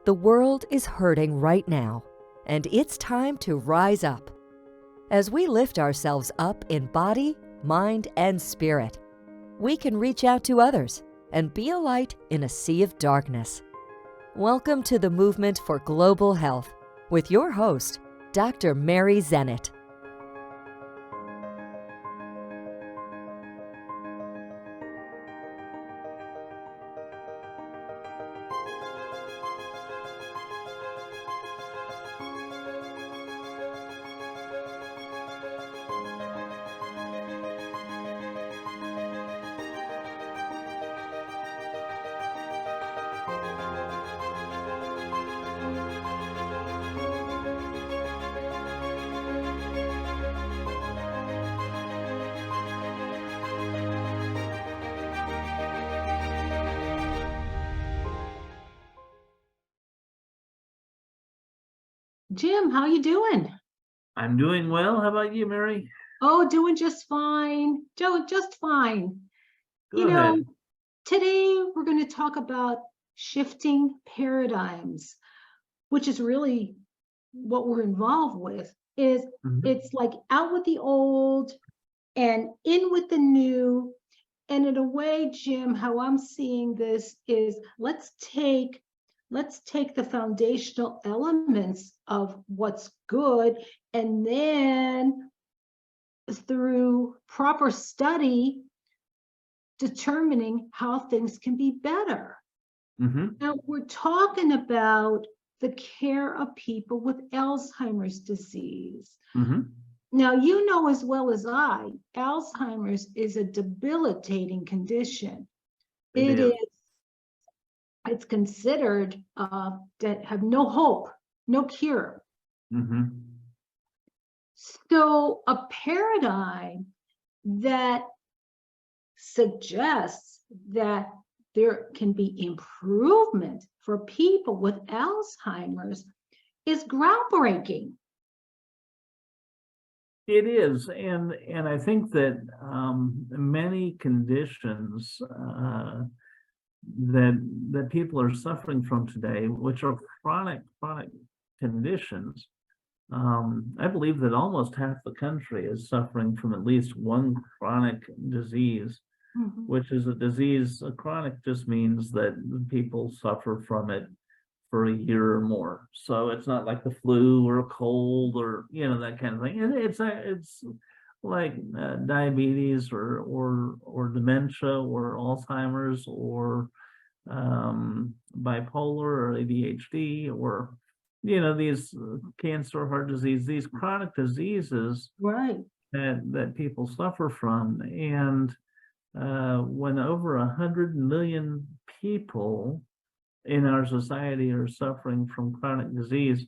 The world is hurting right now, and it's time to rise up. As we lift ourselves up in body, mind, and spirit, we can reach out to others and be a light in a sea of darkness. Welcome to the Movement for Global Health with your host, Dr. Mary Zennett. Jim, how you doing? I'm doing well. How about you, Mary? Oh, doing just fine. Joe, just fine. Go ahead. Today we're going to talk about shifting paradigms, which is really what we're involved with. It's like out with the old and in with the new. And in a way, Jim, how I'm seeing this is let's take the foundational elements of what's good, and then through proper study, determining how things can be better. Now, we're talking about the care of people with Alzheimer's disease. Now, you know as well as I, Alzheimer's is a debilitating condition. It's considered that have no hope, no cure. So a paradigm that suggests that there can be improvement for people with Alzheimer's is groundbreaking. It is, and I think that many conditions that people are suffering from today, which are chronic conditions, I believe that almost half the country is suffering from at least one chronic disease, which is a disease. A chronic just means that people suffer from it for a year or more. So it's not like the flu or a cold or that kind of thing. And it's like diabetes or dementia or Alzheimer's or bipolar or ADHD or these cancer, heart disease, these chronic diseases, right, that people suffer from. And when over 100 million people in our society are suffering from chronic disease,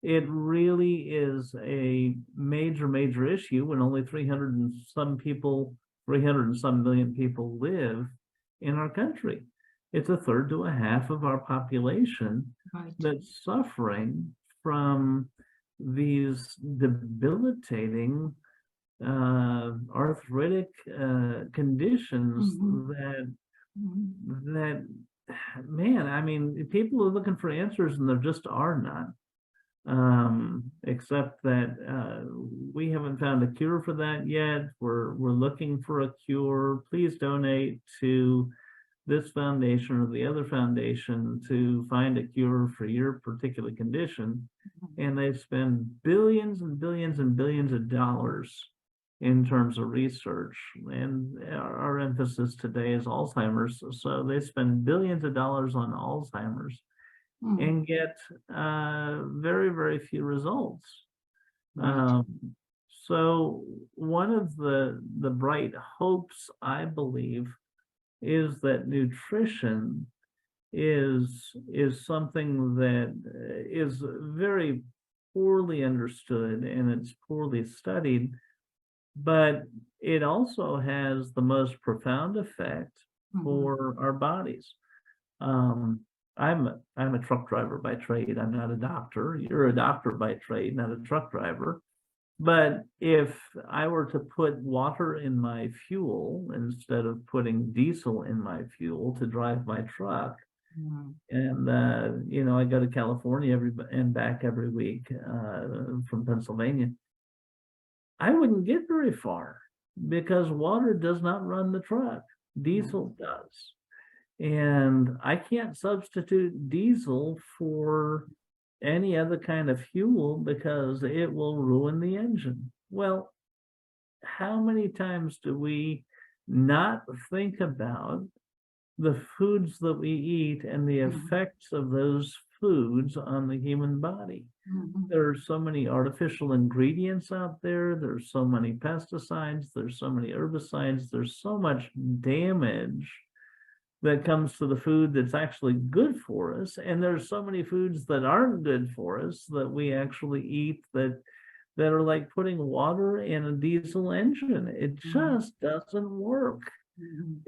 it really is a major issue when only 300 and some million people live in our country. It's a third to a half of our population that's suffering from these debilitating arthritic conditions that man, I mean, people are looking for answers and there just are none. Except that we haven't found a cure for that yet. We're looking for a cure. Please donate to this foundation or the other foundation to find a cure for your particular condition. And they spend billions and billions and billions of dollars in terms of research. And our emphasis today is Alzheimer's. So they spend billions of dollars on Alzheimer's and get very few results. So one of the bright hopes, I believe, is that nutrition is something that is very poorly understood and it's poorly studied, but it also has the most profound effect for our bodies. I'm a truck driver by trade. I'm not a doctor. You're a doctor by trade, not a truck driver. But if I were to put water in my fuel instead of putting diesel in my fuel to drive my truck, And I go to California and back every week from Pennsylvania. I wouldn't get very far because water does not run the truck. Diesel does. And I can't substitute diesel for any other kind of fuel because it will ruin the engine. Well, how many times do we not think about the foods that we eat and the effects of those foods on the human body? There are so many artificial ingredients out there. There's so many pesticides. There's so many herbicides. There's so much damage that comes to the food that's actually good for us. And there's so many foods that aren't good for us that we actually eat that are like putting water in a diesel engine. It just doesn't work.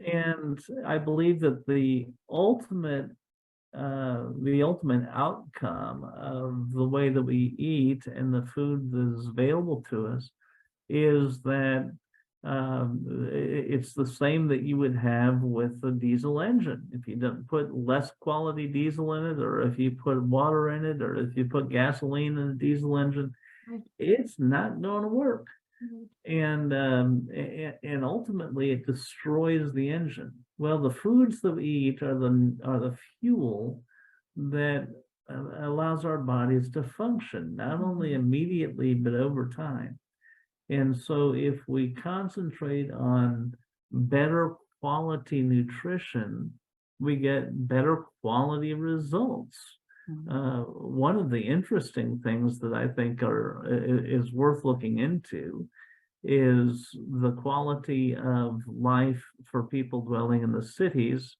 And I believe that the ultimate outcome of the way that we eat and the food that is available to us is that it's the same that you would have with the diesel engine. If you don't put less quality diesel in it, or if you put water in it, or if you put gasoline in a diesel engine, it's not going to work. And ultimately it destroys the engine. Well, the foods that we eat are the fuel that allows our bodies to function, not only immediately, but over time. And so if we concentrate on better quality nutrition, we get better quality results. One of the interesting things that I think is worth looking into is the quality of life for people dwelling in the cities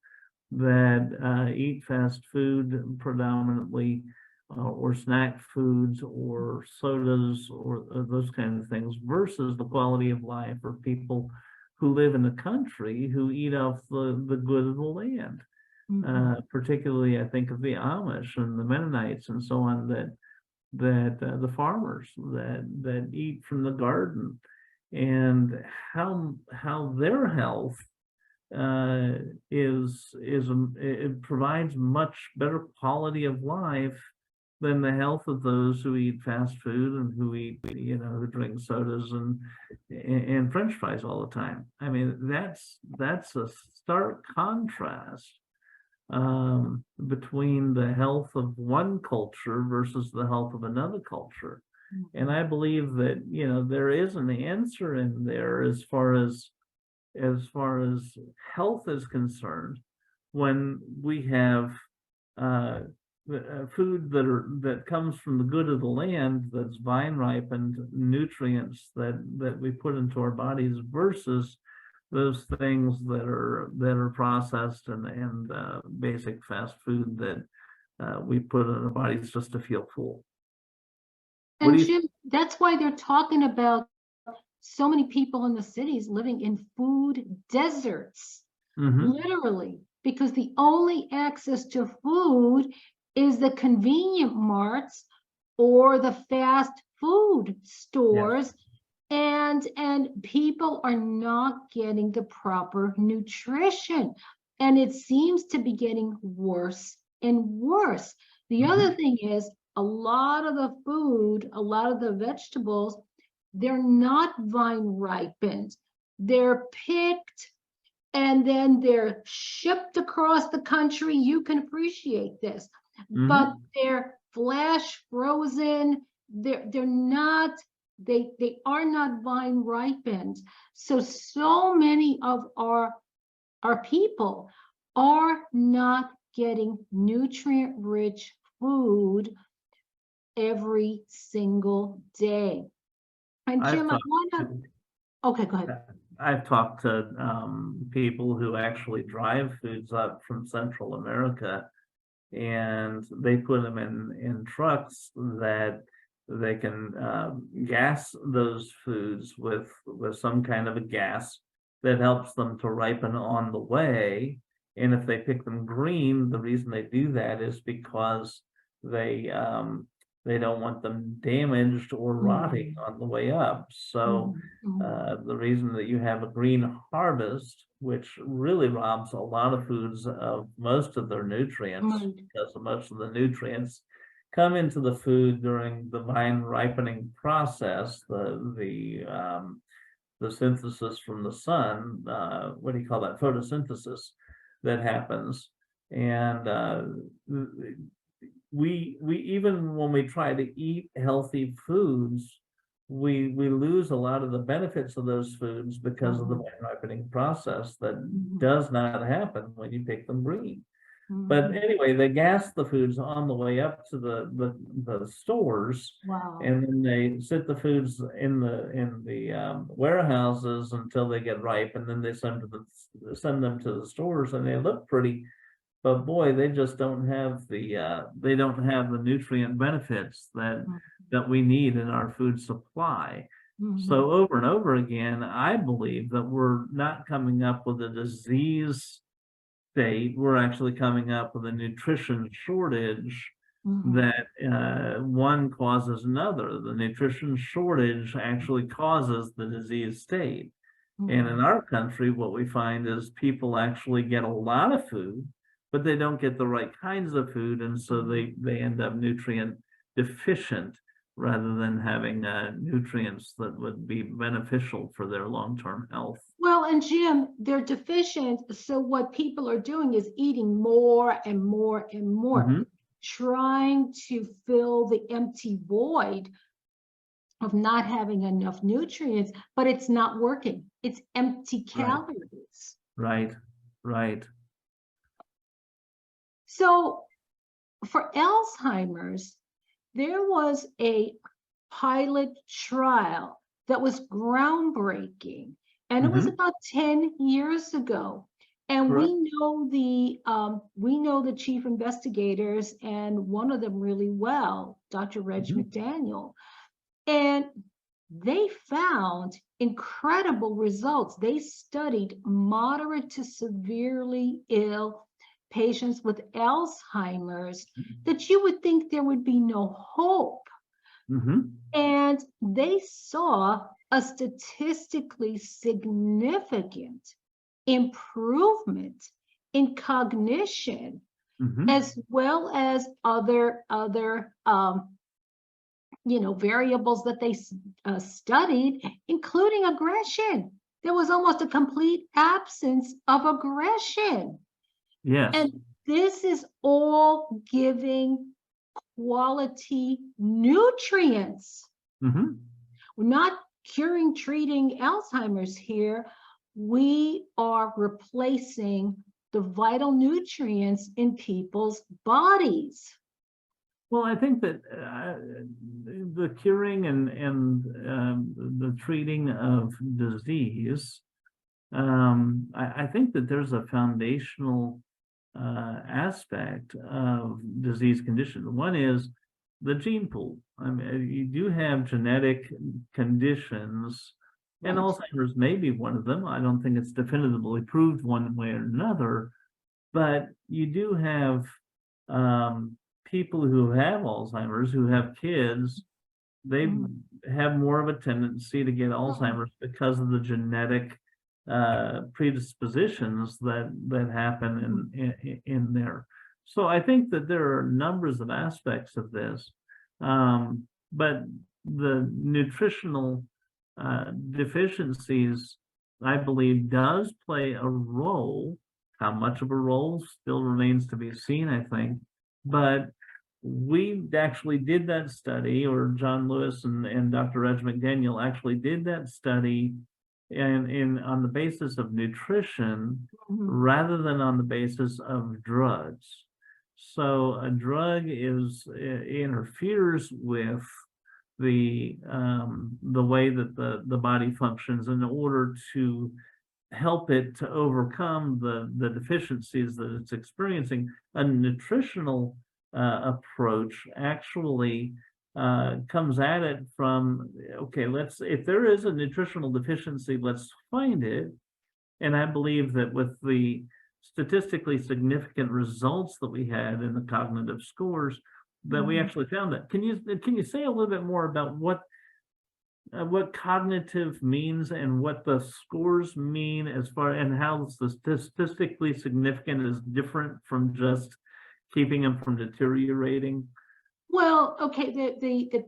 that eat fast food predominantly, or snack foods or sodas or those kinds of things, versus the quality of life for people who live in the country who eat off the good of the land. Particularly, I think of the Amish and the Mennonites and so on, that the farmers that eat from the garden, and how their health it provides much better quality of life than the health of those who eat fast food and who eat, who drink sodas and French fries all the time. I mean, that's a stark contrast between the health of one culture versus the health of another culture. And I believe that, there is an answer in there as far as health is concerned, when we have food that comes from the good of the land, that's vine ripened nutrients that we put into our bodies, versus those things that are processed and basic fast food that we put in our bodies just to feel full. And Jim, that's why they're talking about so many people in the cities living in food deserts, literally, because the only access to food is the convenient marts or the fast food stores. Yes. And people are not getting the proper nutrition, and it seems to be getting worse and worse. The other thing is, a lot of the food, a lot of the vegetables, they're not vine ripened. They're picked and then they're shipped across the country. You can appreciate this, but they're flash frozen. They are not vine ripened. So many of our people are not getting nutrient rich food every single day. And Jim, okay, go ahead. I've talked to people who actually drive foods up from Central America, and they put them in trucks that they can gas those foods with some kind of a gas that helps them to ripen on the way. And if they pick them green, the reason they do that is because they don't want them damaged or rotting on the way up. So the reason that you have a green harvest which really robs a lot of foods of most of their nutrients, Right. because most of the nutrients come into the food during the vine ripening process, the synthesis from the sun, what do you call that? Photosynthesis that happens. And we even when we try to eat healthy foods, we lose a lot of the benefits of those foods because of the vine ripening process that does not happen when you pick them green. But anyway, they gas the foods on the way up to the stores, Wow. and then they sit the foods in the warehouses until they get ripe, and then they send them to the stores, and they look pretty, but boy, they just don't have the nutrient benefits that we need in our food supply. So over and over again, I believe that we're not coming up with a disease state, we're actually coming up with a nutrition shortage that one causes another. The nutrition shortage actually causes the disease state. And in our country, what we find is people actually get a lot of food, but they don't get the right kinds of food, and so they end up nutrient deficient rather than having nutrients that would be beneficial for their long-term health. Well, and Jim, they're deficient. So what people are doing is eating more and more and more, trying to fill the empty void of not having enough nutrients, but it's not working. It's empty calories. Right. So for Alzheimer's, there was a pilot trial that was groundbreaking, and it was about 10 years ago. And we know the chief investigators, and one of them really well, Dr. Reg McDaniel, and they found incredible results. They studied moderate to severely ill patients with Alzheimer's that you would think there would be no hope. And they saw a statistically significant improvement in cognition, as well as other variables that they studied, including aggression. There was almost a complete absence of aggression. Yes. And this is all giving quality nutrients. We're not treating Alzheimer's here. We are replacing the vital nutrients in people's bodies. Well, I think that the curing and the treating of disease, I think that there's a foundational aspect of disease condition. One is the gene pool. I mean, you do have genetic conditions, and Alzheimer's may be one of them. I don't think it's definitively proved one way or another, but you do have people who have Alzheimer's, who have kids, they have more of a tendency to get Alzheimer's because of the genetic predispositions that happen in there. So I think that there are numbers of aspects of this, but the nutritional deficiencies, I believe, does play a role. How much of a role still remains to be seen, I think. But we actually did that study, or John Lewis and Dr. Reg McDaniel actually did that study and on the basis of nutrition rather than on the basis of drugs. So a drug interferes with the way that the body functions in order to help it to overcome the deficiencies that it's experiencing. A nutritional approach actually comes at it from, okay, if there is a nutritional deficiency, let's find it. And I believe that with the statistically significant results that we had in the cognitive scores, that we actually found that. Can you say a little bit more about what cognitive means and what the scores mean as far and how the statistically significant is different from just keeping them from deteriorating? Well, okay, the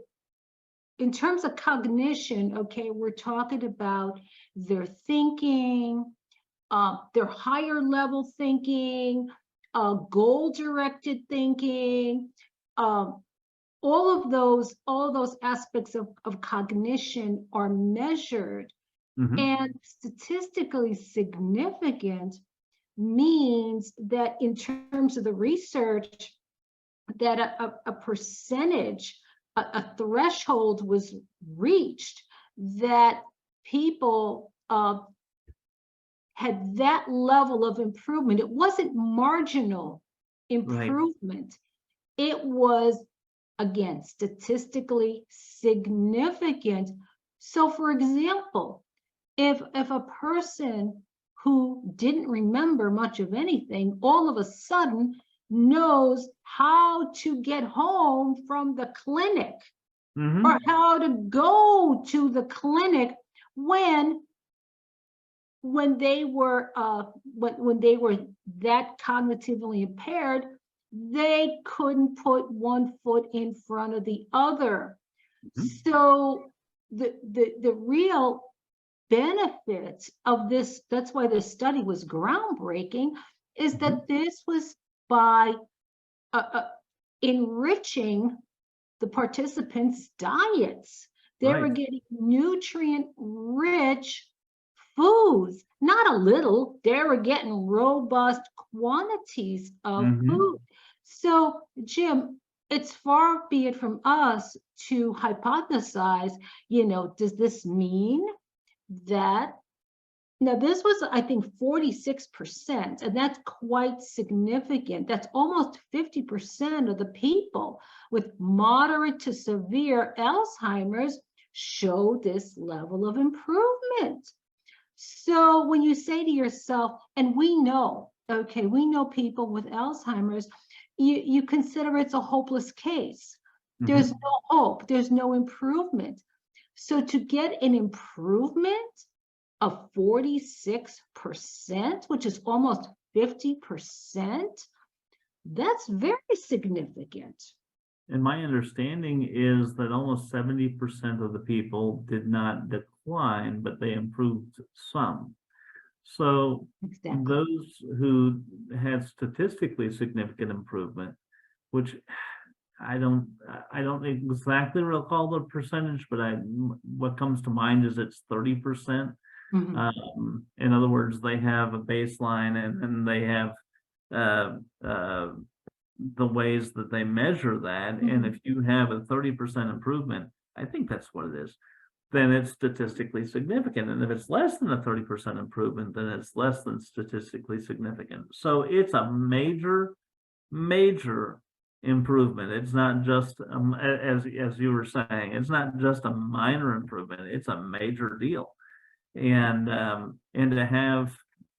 in terms of cognition, okay, we're talking about their thinking, their higher level thinking, goal-directed thinking, all of those aspects of cognition are measured, and statistically significant means that in terms of the research, that a percentage, a threshold was reached that people had that level of improvement. It wasn't marginal improvement. It was, again, statistically significant. So for example, if a person who didn't remember much of anything all of a sudden knows how to get home from the clinic, or how to go to the clinic when they were that cognitively impaired, they couldn't put one foot in front of the other. So the real benefits of this, that's why this study was groundbreaking, is that this was by enriching the participants' diets. They were getting nutrient-rich foods, not a little. They were getting robust quantities of food. So, Jim, it's far be it from us to hypothesize, does this mean that? Now, this was, I think, 46%, and that's quite significant. That's almost 50% of the people with moderate to severe Alzheimer's show this level of improvement. So when you say to yourself, and we know people with Alzheimer's, you consider it's a hopeless case. There's no hope, there's no improvement. So to get an improvement of 46%, which is almost 50%, that's very significant. And my understanding is that almost 70% of the people did not decline, but they improved some. So those who had statistically significant improvement, which I don't exactly recall the percentage, but what comes to mind is it's 30%. In other words, they have a baseline and they have the ways that they measure that. And if you have a 30% improvement, I think that's what it is, then it's statistically significant. And if it's less than a 30% improvement, then it's less than statistically significant. So it's a major, major improvement. It's not just, as you were saying, it's not just a minor improvement. It's a major deal. And to have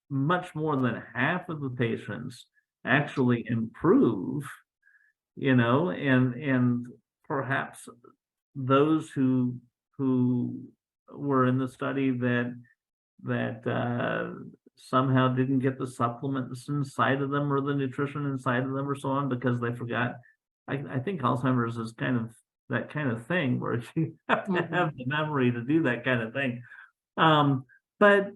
much more than half of the patients actually improve, and perhaps those who were in the study that somehow didn't get the supplements inside of them or the nutrition inside of them or so on because they forgot. I think Alzheimer's is kind of that kind of thing where you have to have the memory to do that kind of thing. But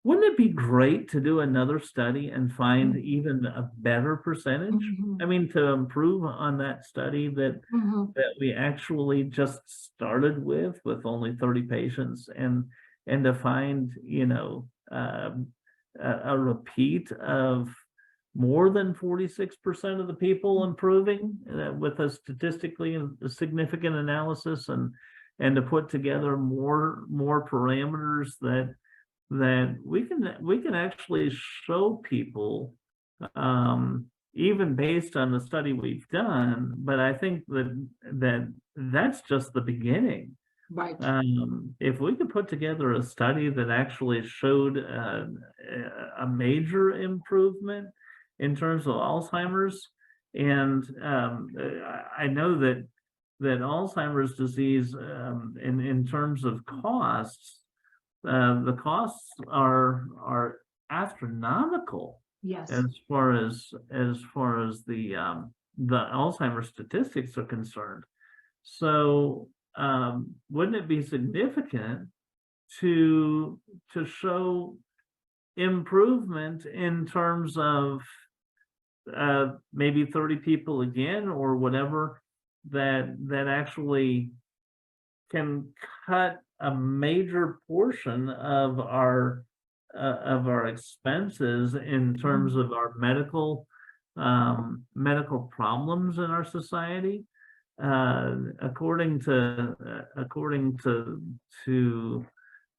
wouldn't it be great to do another study and find even a better percentage? I mean, to improve on that study that we actually just started with only 30 patients, and to find a repeat of more than 46% of the people improving with a statistically significant analysis, and to put together more parameters that we can actually show people, even based on the study we've done. But I think that's just the beginning. Right. If we could put together a study that actually showed a major improvement in terms of Alzheimer's, and I know that that Alzheimer's disease, in terms of costs, the costs are astronomical Yes. as far as the Alzheimer's statistics are concerned. So wouldn't it be significant to show improvement in terms of maybe 30 people again or whatever that actually can cut a major portion of our expenses in terms of our medical problems in our society? According to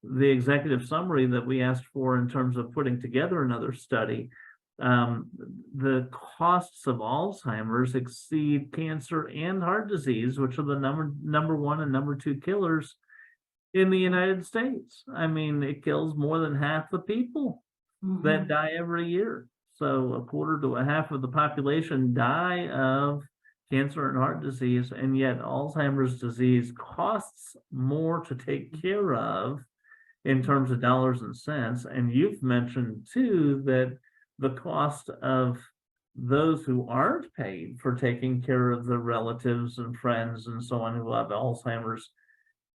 the executive summary that we asked for in terms of putting together another study, the costs of Alzheimer's exceed cancer and heart disease, which are the number one and number two killers in the United States. I mean, it kills more than half the people that die every year. So a quarter to a half of the population die of cancer and heart disease, and yet Alzheimer's disease costs more to take care of in terms of dollars and cents. And you've mentioned too that the cost of those who aren't paid for taking care of their relatives and friends and so on who have Alzheimer's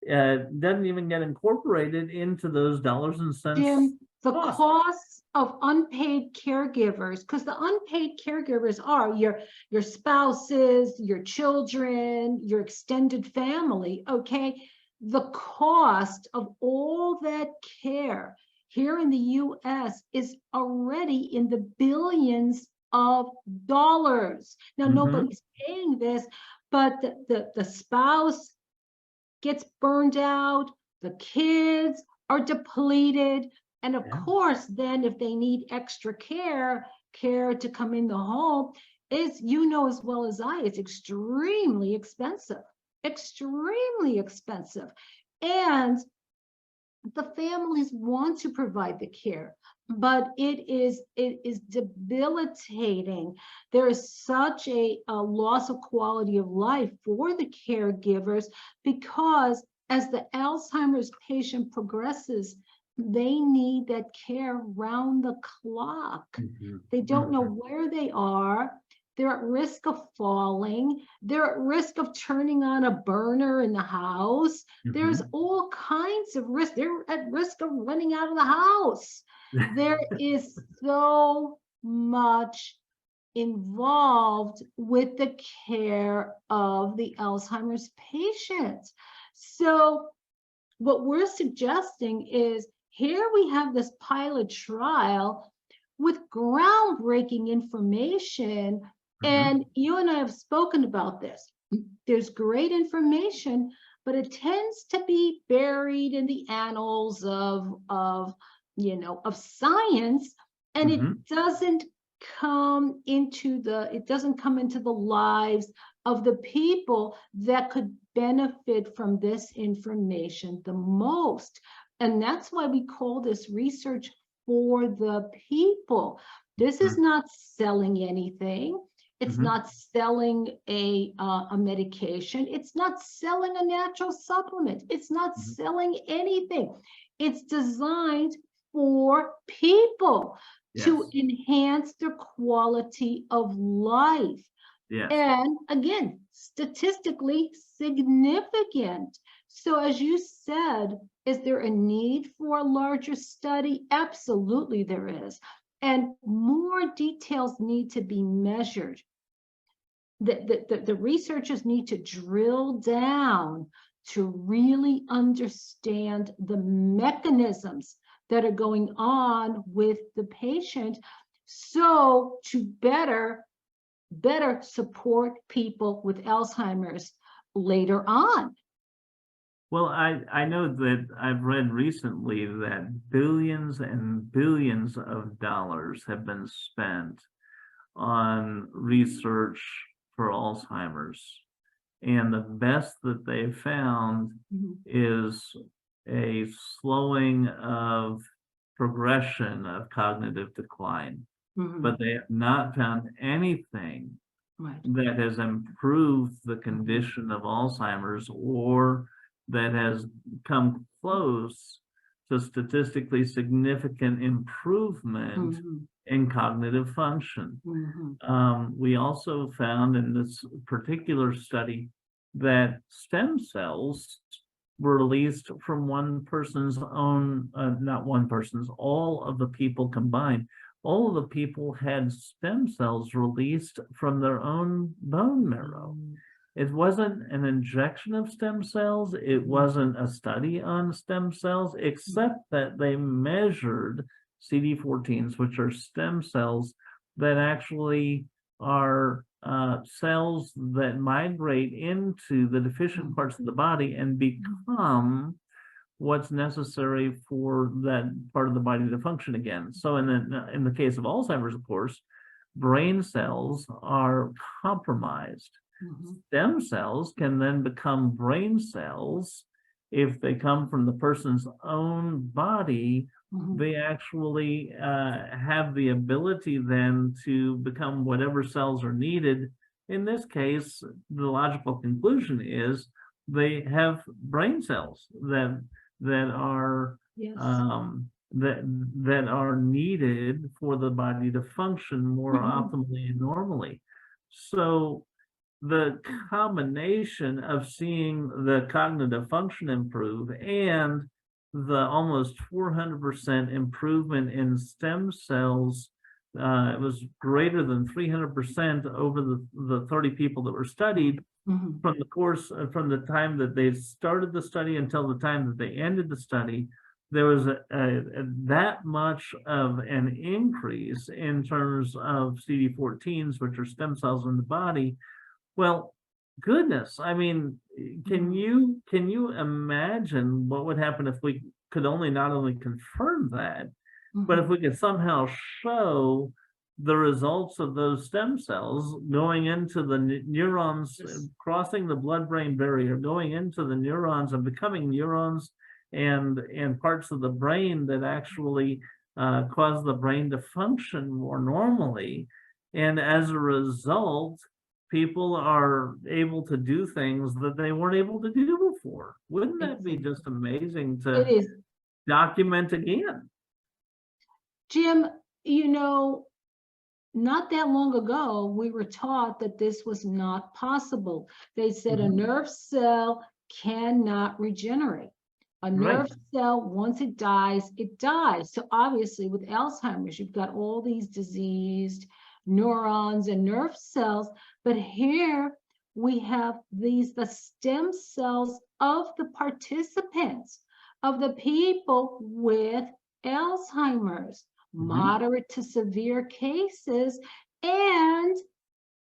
doesn't even get incorporated into those dollars and cents. Jim, the costs of unpaid caregivers, because the unpaid caregivers are your spouses, your children, your extended family, okay? The cost of all that care here in the US is already in the billions of dollars. Now, nobody's paying this, but the spouse gets burned out, the kids are depleted, and of course, then if they need extra care to come in the home, is, you know as well as I, it's extremely expensive. And the families want to provide the care, but it is debilitating. There is such a loss of quality of life for the caregivers, because as the Alzheimer's patient progresses, they need that care round the clock. They don't know where they are. They're at risk of falling. They're at risk of turning on a burner in the house. There's all kinds of risk. They're at risk of running out of the house. There is so much involved with the care of the Alzheimer's patient. So what we're suggesting is, here we have this pilot trial with groundbreaking information. And you and I have spoken about this. There's great information, but it tends to be buried in the annals of science, and it doesn't come into the lives of the people that could benefit from this information the most. And that's why we call this research for the people. This is not selling anything. It's not selling a medication. It's not selling a natural supplement. It's not selling anything. It's designed for people to enhance their quality of life. And again, statistically significant. So as you said, is there a need for a larger study? Absolutely there is. And more details need to be measured. The researchers need to drill down to really understand the mechanisms that are going on with the patient, so to better support people with Alzheimer's later on. Well, I know that I've read recently that billions and billions of dollars have been spent on research for Alzheimer's. And the best that they've found is a slowing of progression of cognitive decline. But they have not found anything that has improved the condition of Alzheimer's, or that has come close to statistically significant improvement in cognitive function. We also found in this particular study that stem cells were released from one person's own, not one person's, all of the people combined. All of the people had stem cells released from their own bone marrow. It wasn't an injection of stem cells. It wasn't a study on stem cells, except that they measured CD14s, which are stem cells that actually are cells that migrate into the deficient parts of the body and become what's necessary for that part of the body to function again. So in the case of Alzheimer's, of course, brain cells are compromised. Stem cells can then become brain cells if they come from the person's own body. They actually have the ability then to become whatever cells are needed. In this case, the logical conclusion is they have brain cells that are that are needed for the body to function more optimally and normally. So the combination of seeing the cognitive function improve and the almost 400% improvement in stem cells, it was greater than 300% over the 30 people that were studied. From the course, from the time that they started the study until the time that they ended the study, there was that much of an increase in terms of CD14s, which are stem cells in the body. Well, goodness, I mean, can you imagine what would happen if we could not only confirm that, but if we could somehow show the results of those stem cells going into the neurons, crossing the blood-brain barrier, going into the neurons and becoming neurons and parts of the brain that actually cause the brain to function more normally. And as a result, people are able to do things that they weren't able to do before. Wouldn't that be just amazing to document again? Jim, you know, not that long ago, we were taught that this was not possible. They said a nerve cell cannot regenerate. A nerve cell, once it dies, it dies. So obviously with Alzheimer's, you've got all these diseased neurons and nerve cells, but here we have the stem cells of the participants, of the people with Alzheimer's, moderate to severe cases, and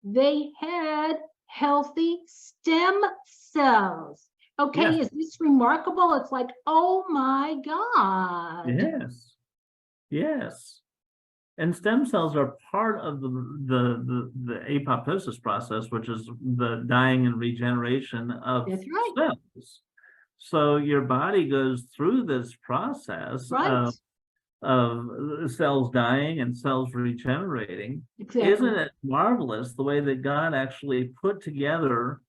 they had healthy stem cells. Okay, is this remarkable? It's like, oh my God. Yes. And stem cells are part of the apoptosis process, which is the dying and regeneration of cells. So your body goes through this process of cells dying and cells regenerating. Isn't it marvelous the way that God actually put together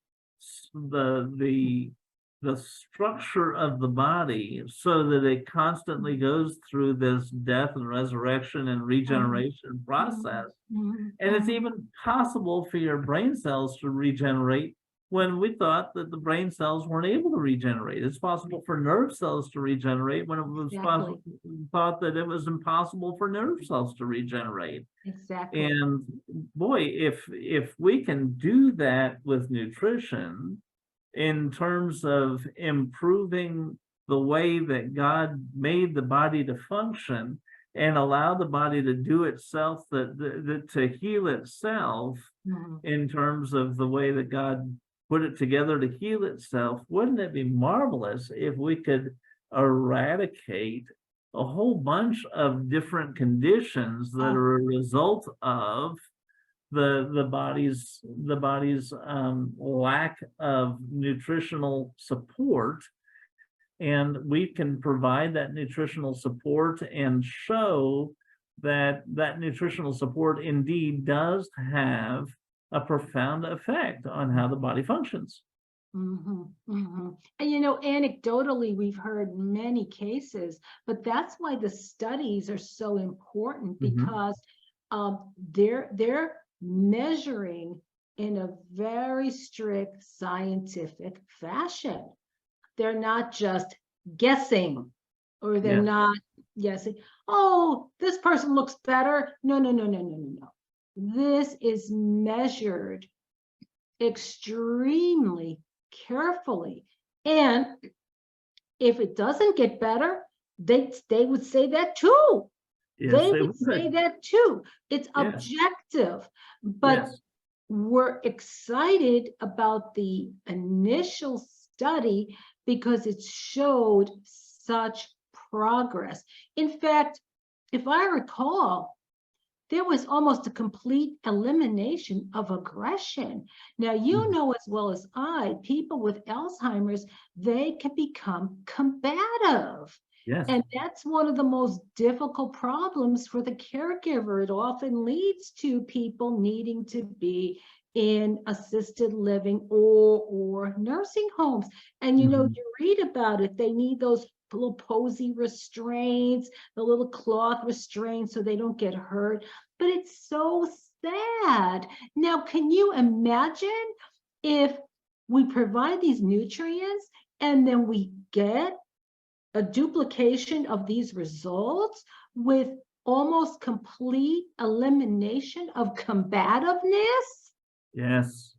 the structure of the body so that it constantly goes through this death and resurrection and regeneration process? And it's even possible for your brain cells to regenerate when we thought that the brain cells weren't able to regenerate. It's possible for nerve cells to regenerate when it was possible, thought that it was impossible for nerve cells to regenerate. And boy, if we can do that with nutrition in terms of improving the way that God made the body to function and allow the body to do itself, to heal itself in terms of the way that God put it together to heal itself, wouldn't it be marvelous if we could eradicate a whole bunch of different conditions that are a result of the body's lack of nutritional support, and we can provide that nutritional support and show that nutritional support indeed does have a profound effect on how the body functions. And anecdotally, we've heard many cases, but that's why the studies are so important, because they're measuring in a very strict scientific fashion. They're not just guessing, or they're not guessing, oh, this person looks better. No. This is measured extremely carefully. And if it doesn't get better, they would say that too. They would say that too. It's objective. But we're excited about the initial study because it showed such progress. In fact, if I recall, there was almost a complete elimination of aggression. Now, you know as well as I, people with Alzheimer's, they can become combative. And that's one of the most difficult problems for the caregiver. It often leads to people needing to be in assisted living or nursing homes. And you read about it, they need those little posy restraints, the little cloth restraints so they don't get hurt. But it's so sad. Now, can you imagine if we provide these nutrients and then we get a duplication of these results with almost complete elimination of combativeness? Yes.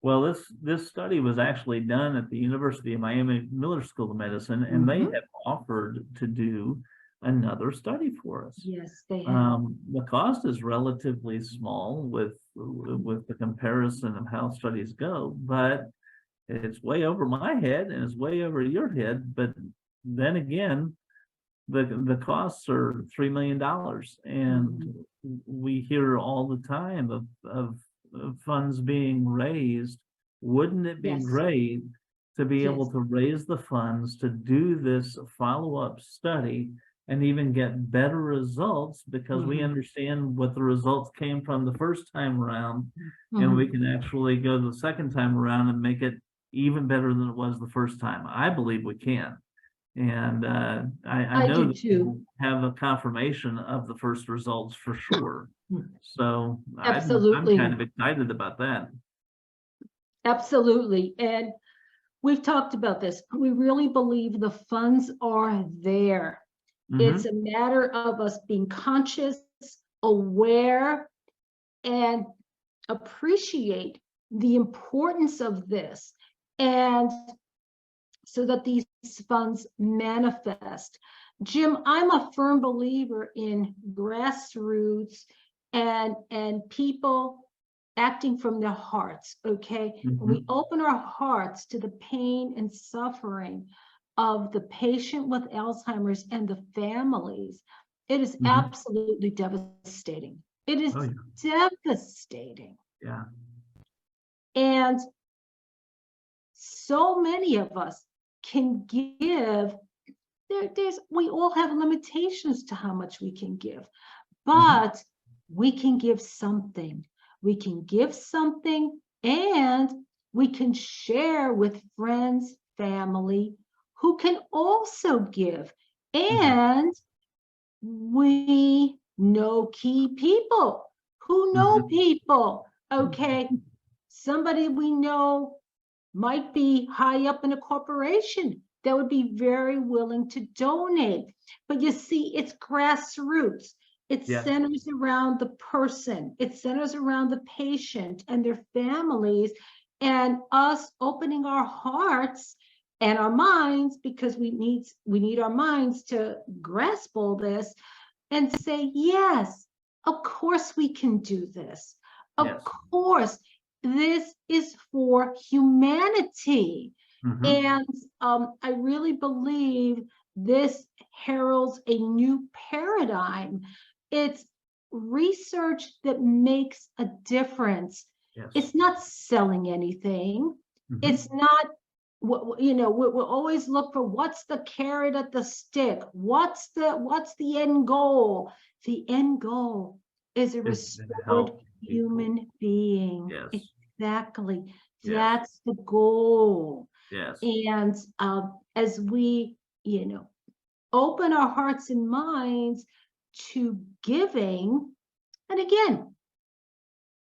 Well, this study was actually done at the University of Miami Miller School of Medicine, and they have offered to do another study for us. Yes, they have. The cost is relatively small with the comparison of how studies go, but it's way over my head and it's way over your head. But then again, the costs are $3 million, and we hear all the time of funds being raised. Wouldn't it be great to be able to raise the funds to do this follow-up study and even get better results, because we understand what the results came from the first time around, and we can actually go the second time around and make it even better than it was the first time? I believe we can. And I know that you have a confirmation of the first results for sure. So absolutely, I'm kind of excited about that. Absolutely. And we've talked about this. We really believe the funds are there. It's a matter of us being conscious, aware, and appreciate the importance of this, and so that these funds manifest. Jim, I'm a firm believer in grassroots and people acting from their hearts, okay? When we open our hearts to the pain and suffering of the patient with Alzheimer's and the families, it is absolutely devastating. It is devastating. Yeah. And so many of us can give. We all have limitations to how much we can give, but we can give something. We can give something, and we can share with friends, family, who can also give. And we know key people who know people, okay? Somebody we know might be high up in a corporation that would be very willing to donate. But you see, it's grassroots. It centers around the person. It centers around the patient and their families, and us opening our hearts and our minds, because we need our minds to grasp all this and say, yes, of course we can do this. Of course, this is for humanity. And I really believe this heralds a new paradigm. It's research that makes a difference. It's not selling anything. It's not, we always look for what's the carrot at the stick. What's the end goal? The end goal is a restored human being. Yes. Exactly. Yes. That's the goal. Yes. And as we, open our hearts and minds to giving, and again,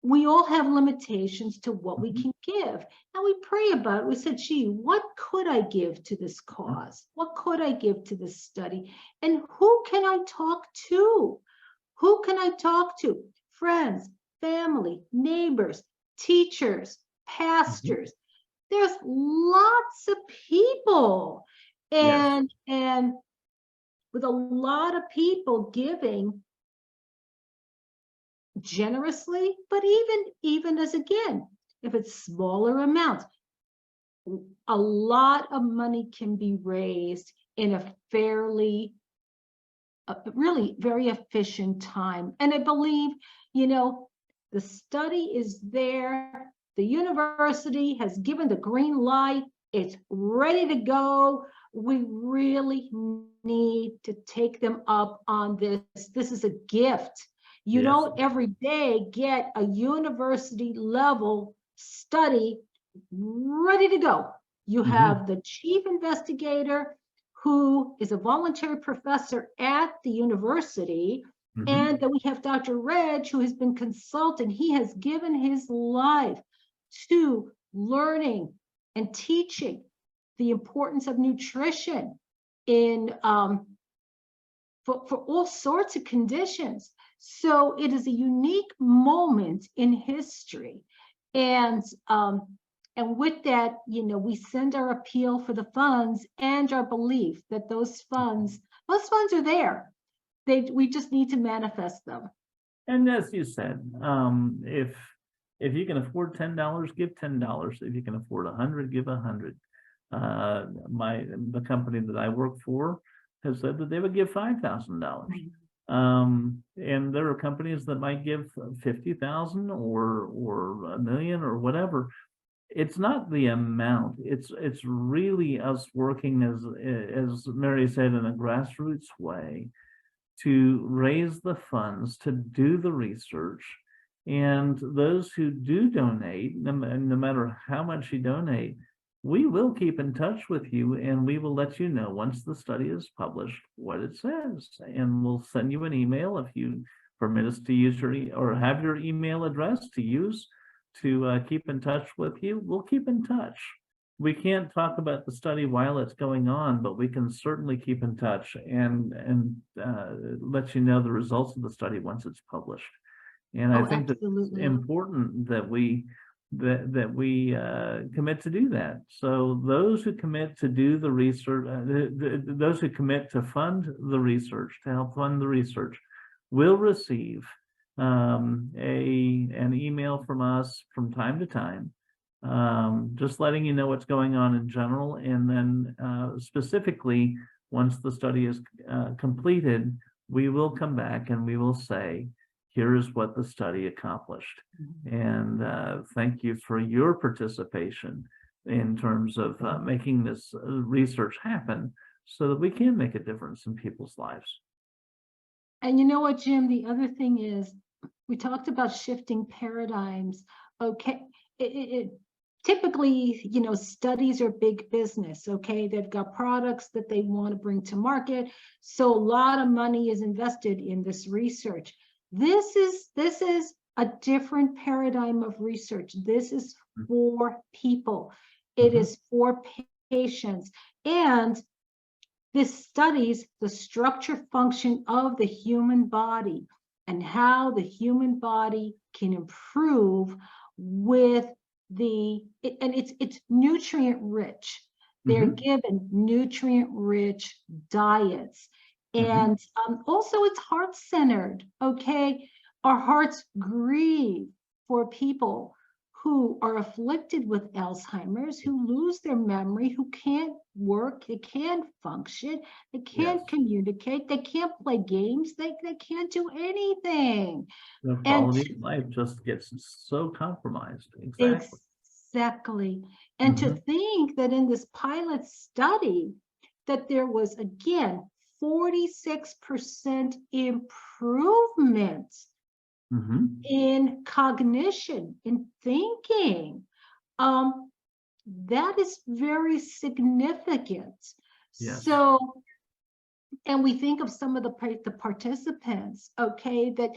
we all have limitations to what we can give. And we pray about it. We said, gee, what could I give to this cause? What could I give to this study? And who can I talk to? Who can I talk to? Friends, family, neighbors, teachers, pastors. There's lots of people. And with a lot of people giving generously, but even as, again, if it's smaller amounts, a lot of money can be raised in a fairly really very efficient time. And I believe, the study is there, the university has given the green light, it's ready to go. We really need to take them up on this. This is a gift. You don't every day get a university level study ready to go. You have the chief investigator who is a voluntary professor at the university, and then we have Dr. Reg, who has been consulting. He has given his life to learning and teaching the importance of nutrition in for all sorts of conditions. So it is a unique moment in history. And with that, we send our appeal for the funds and our belief that those funds are there. We just need to manifest them. And as you said, if you can afford $10, give $10. If you can afford 100, give 100. The company that I work for has said that they would give $5,000. And there are companies that might give 50,000 or $1 million or whatever. It's not the amount. It's really us working as Mary said, in a grassroots way to raise the funds to do the research. And those who do donate, no matter how much you donate, we will keep in touch with you, and we will let you know once the study is published what it says, and we'll send you an email if you permit us to use or have your email address to use to keep in touch with you. We'll keep in touch. We can't talk about the study while it's going on, but we can certainly keep in touch and let you know the results of the study once it's published. And I think that it's important that we commit to do that. So those who commit to do the research, those who commit to fund the research, to help fund the research, will receive an email from us from time to time, just letting you know what's going on in general. And then specifically, once the study is completed, we will come back and we will say, here's what the study accomplished. And thank you for your participation in terms of making this research happen so that we can make a difference in people's lives. And you know what, Jim, the other thing is, we talked about shifting paradigms. Okay, typically, studies are big business. Okay, they've got products that they want to bring to market. So a lot of money is invested in this research. This is a different paradigm of research. This is for people. It is for patients. And this studies the structure function of the human body and how the human body can improve with it's nutrient rich. They're given nutrient rich diets. And also it's heart-centered, okay? Our hearts grieve for people who are afflicted with Alzheimer's, who lose their memory, who can't work, they can't function, they can't communicate, they can't play games, they can't do anything. The quality of life just gets so compromised. Exactly. And to think that in this pilot study, that there was, again, 46% improvement in cognition, in thinking. That is very significant. Yes. So, and we think of some of the participants, okay, that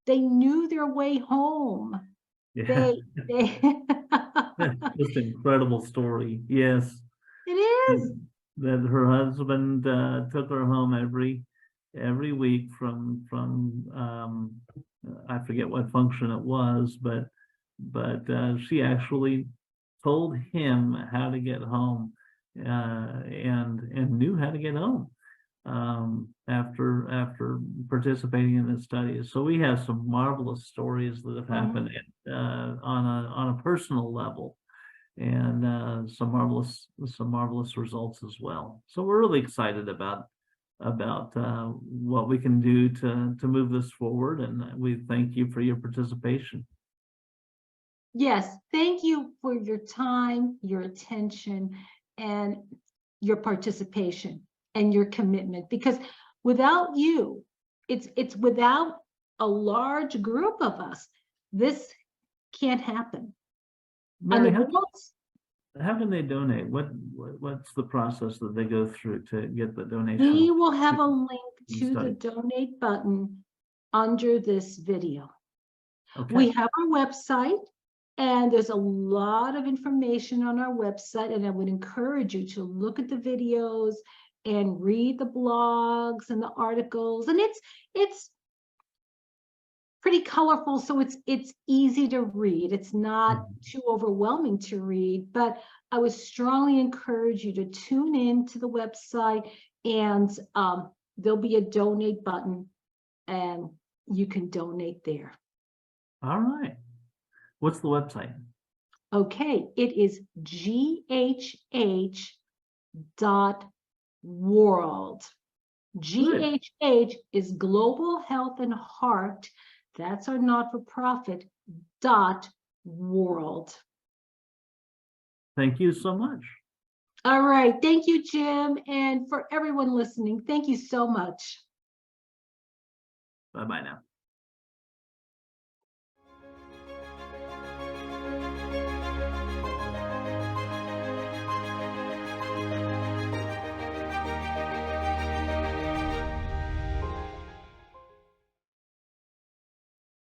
they knew their way home. Yeah. They Just an incredible story. Yes. it is. That her husband took her home every week from I forget what function it was, but she actually told him how to get home, and knew how to get home after participating in the studies. So we have some marvelous stories that have happened on a personal level, and some marvelous results as well. So we're really excited about what we can do to move this forward, and we thank you for your participation. Yes, thank you for your time, your attention, and your participation and your commitment, because without you, it's without a large group of us, this can't happen. Mary, And how can they donate? What's the process that they go through to get the donation? we will have a link to the donate button under this video. Okay. We have our website, and there's a lot of information on our website, and I would encourage you to look at the videos and read the blogs and the articles. And it's pretty colorful, so it's easy to read. It's not too overwhelming to read, but I would strongly encourage you to tune in to the website, and there'll be a donate button, and you can donate there. All right. What's the website? Okay, it is GHH.world. GHH is Global Health and Heart. That's our not-for-profit, .world. Thank you so much. All right. Thank you, Jim. And for everyone listening, thank you so much. Bye-bye now.